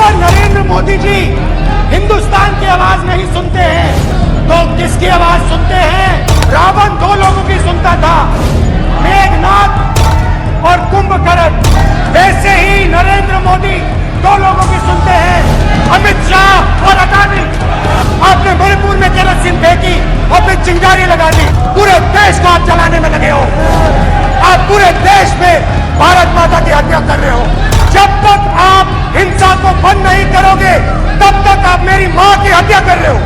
अगर नरेंद्र मोदी जी हिंदुस्तान की आवाज नहीं सुनते हैं तो किसकी आवाज सुनते हैं? रावण दो लोगों की सुनता था, मेघनाथ और कुंभकर्ण। वैसे ही नरेंद्र मोदी दो लोगों की सुनते हैं, अमित शाह और अडानी। आपने मणिपुर में केरोसिन फेंकी और फिर चिंगारी लगा दी। पूरे देश को आप जलाने में लगे हो। आप पूरे देश में भारत माता की हत्या कर रहे हो। जब तक आप हिंसा को बंद नहीं करोगे तब तक आप मेरी मां की हत्या कर रहे हो।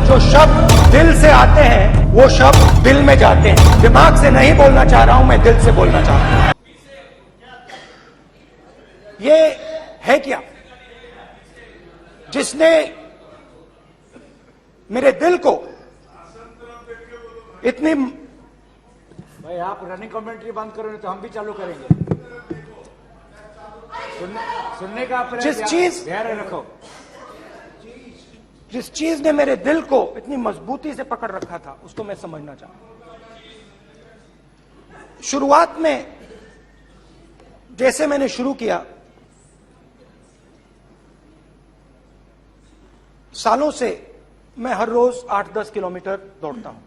जो शब्द दिल से आते हैं वो शब्द दिल में जाते हैं। दिमाग से नहीं बोलना चाह रहा हूं, मैं दिल से बोलना चाहता हूं। ये है क्या जिसने मेरे दिल को इतनी। भाई आप रनिंग कमेंट्री बंद करो नहीं तो हम भी चालू करेंगे। सुनने का जिस चीज धैर्य रखो। जिस चीज ने मेरे दिल को इतनी मजबूती से पकड़ रखा था उसको मैं समझना चाहता हूं। शुरुआत में जैसे मैंने शुरू किया, सालों से मैं हर रोज 8-10 किलोमीटर दौड़ता हूं,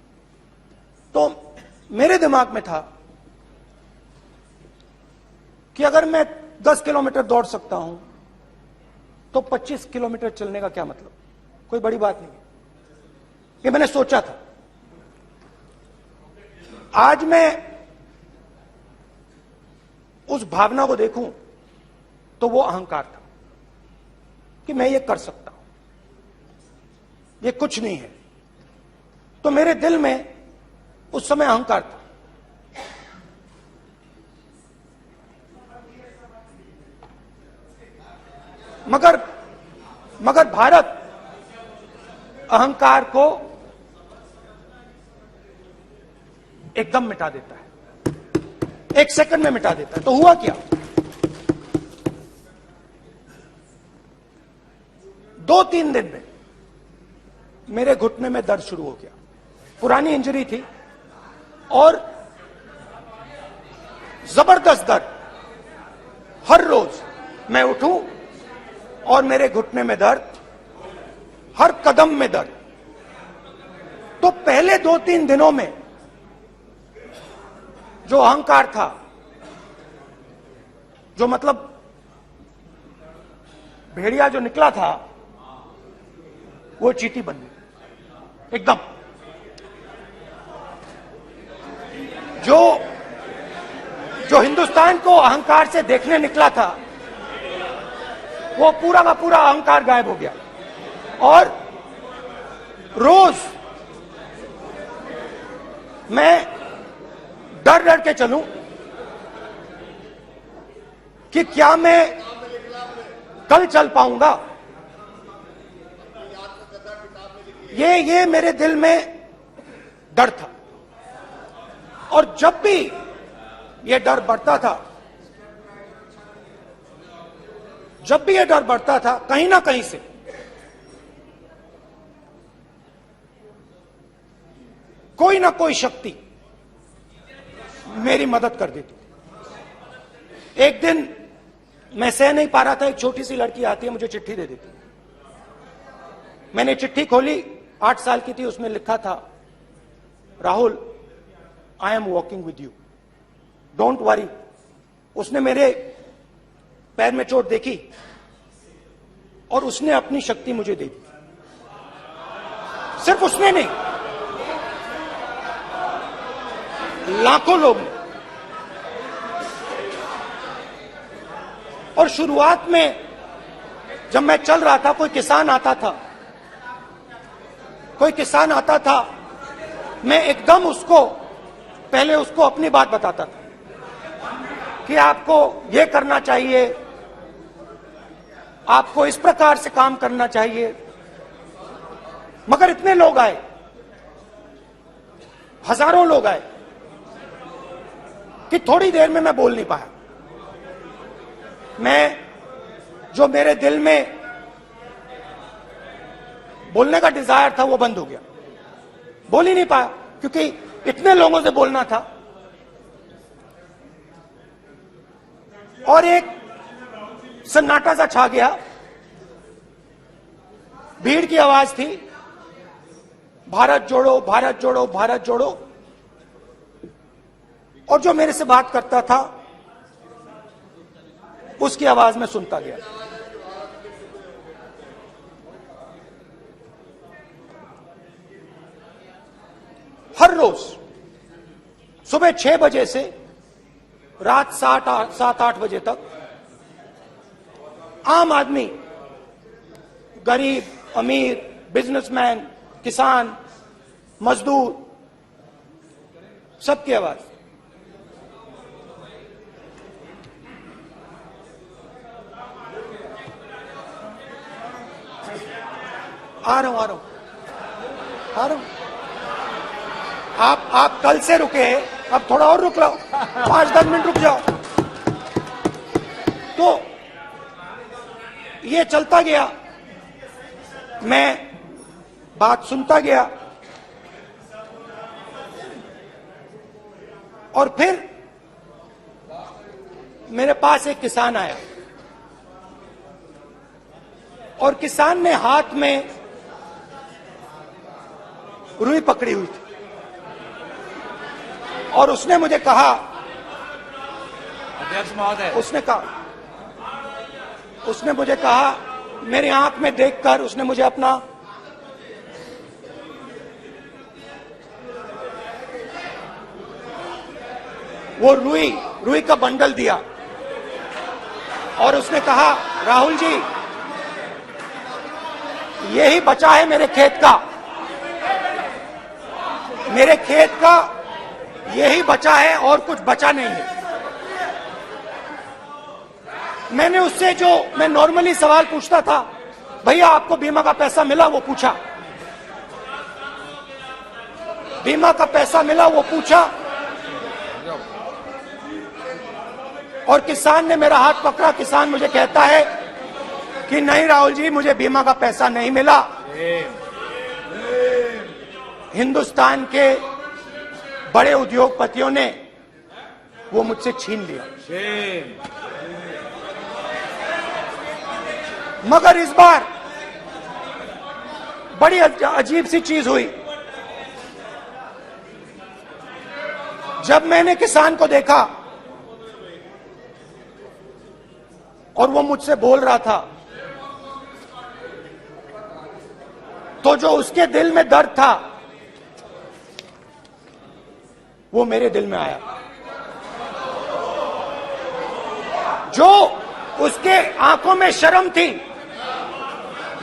तो मेरे दिमाग में था कि अगर मैं 10 किलोमीटर दौड़ सकता हूं तो 25 किलोमीटर चलने का क्या मतलब? कोई बड़ी बात नहीं है। ये मैंने सोचा था। आज मैं उस भावना को देखूं तो वो अहंकार था कि मैं ये कर सकता हूं, ये कुछ नहीं है। तो मेरे दिल में उस समय अहंकार था। मगर भारत अहंकार को एकदम मिटा देता है, 1 सेकंड में मिटा देता है। तो हुआ क्या? 2-3 दिन में मेरे घुटने में दर्द शुरू हो गया। पुरानी इंजरी थी और जबरदस्त दर्द। हर रोज मैं उठूं और मेरे घुटने में दर्द, हर कदम में दर्द। तो पहले 2-3 दिनों में जो अहंकार था, जो मतलब भेड़िया जो निकला था, वो चींटी बन गई एकदम। जो हिंदुस्तान को अहंकार से देखने निकला था, वो पूरा का पूरा अहंकार गायब हो गया। और रोज मैं डर डर के चलूं कि क्या मैं कल चल पाऊंगा। ये मेरे दिल में डर था। और जब भी ये डर बढ़ता था, कहीं ना कहीं से कोई ना कोई शक्ति मेरी मदद कर देती थी। एक दिन मैं सह नहीं पा रहा था, एक छोटी सी लड़की आती है, मुझे चिट्ठी दे देती। मैंने चिट्ठी खोली, 8 साल की थी, उसमें लिखा था, Rahul, I am walking with you, don't worry. उसने मेरे पैर में चोट देखी और उसने अपनी शक्ति मुझे दे दी। सिर्फ उसने नहीं, लाखों लोग ने। और शुरुआत में जब मैं चल रहा था, कोई किसान आता था, मैं एकदम पहले उसको अपनी बात बताता था कि आपको ये करना चाहिए, आपको इस प्रकार से काम करना चाहिए। मगर इतने लोग आए, हजारों लोग आए कि थोड़ी देर में मैं बोल नहीं पाया। जो मेरे दिल में बोलने का डिजायर था वो बंद हो गया, बोल ही नहीं पाया क्योंकि इतने लोगों से बोलना था। और एक सन्नाटा सा छा गया भीड़ की आवाज थी, भारत जोड़ो, भारत जोड़ो, भारत जोड़ो। और जो मेरे से बात करता था उसकी आवाज में सुनता गया। हर रोज सुबह 6 बजे से रात 7-8 बजे तक आम आदमी, गरीब, अमीर, बिजनेसमैन, किसान, मजदूर, सबकी आवाज। आ रहा हूं। आप कल से रुके, अब थोड़ा और रुक लो, 5-10 मिनट रुक जाओ। तो ये चलता गया, मैं बात सुनता गया। और फिर मेरे पास एक किसान आया और किसान ने हाथ में रुई पकड़ी हुई थी और उसने मुझे कहा, अध्यक्ष महोदय, उसने मुझे कहा, मेरी आंख में देखकर उसने मुझे अपना वो रुई का बंडल दिया और उसने कहा, राहुल जी, यही बचा है मेरे खेत का यही बचा है और कुछ बचा नहीं है। मैंने उससे, जो मैं नॉर्मली सवाल पूछता था, भैया आपको बीमा का पैसा मिला, वो पूछा। बीमा का पैसा मिला, वो पूछा। और किसान ने मेरा हाथ पकड़ा। किसान मुझे कहता है कि नहीं राहुल जी, मुझे बीमा का पैसा नहीं मिला, हिंदुस्तान के बड़े उद्योगपतियों ने वो मुझसे छीन लिया। मगर इस बार बड़ी अजीब सी चीज हुई। जब मैंने किसान को देखा और वो मुझसे बोल रहा था, तो जो उसके दिल में दर्द था वो मेरे दिल में आया। जो उसके आंखों में शर्म थी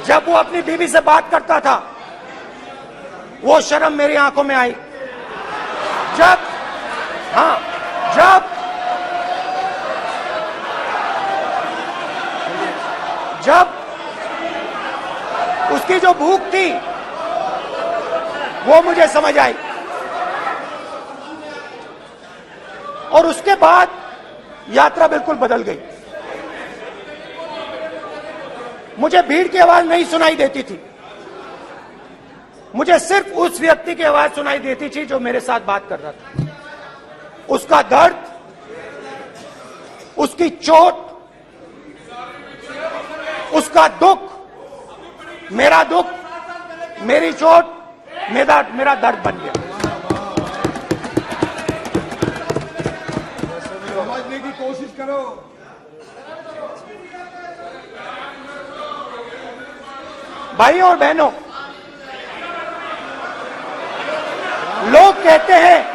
जब वो अपनी बीवी से बात करता था, वो शर्म मेरी आंखों में आई। जब उसकी जो भूख थी वो मुझे समझ आई। और उसके बाद यात्रा बिल्कुल बदल गई। मुझे भीड़ की आवाज नहीं सुनाई देती थी, मुझे सिर्फ उस व्यक्ति की आवाज सुनाई देती थी जो मेरे साथ बात कर रहा था। उसका दर्द, उसकी चोट, उसका दुख, मेरा दुख, मेरी चोट, मेरा दर्द बन गया। समझने की कोशिश करो। भाइयों और बहनों, लोग कहते हैं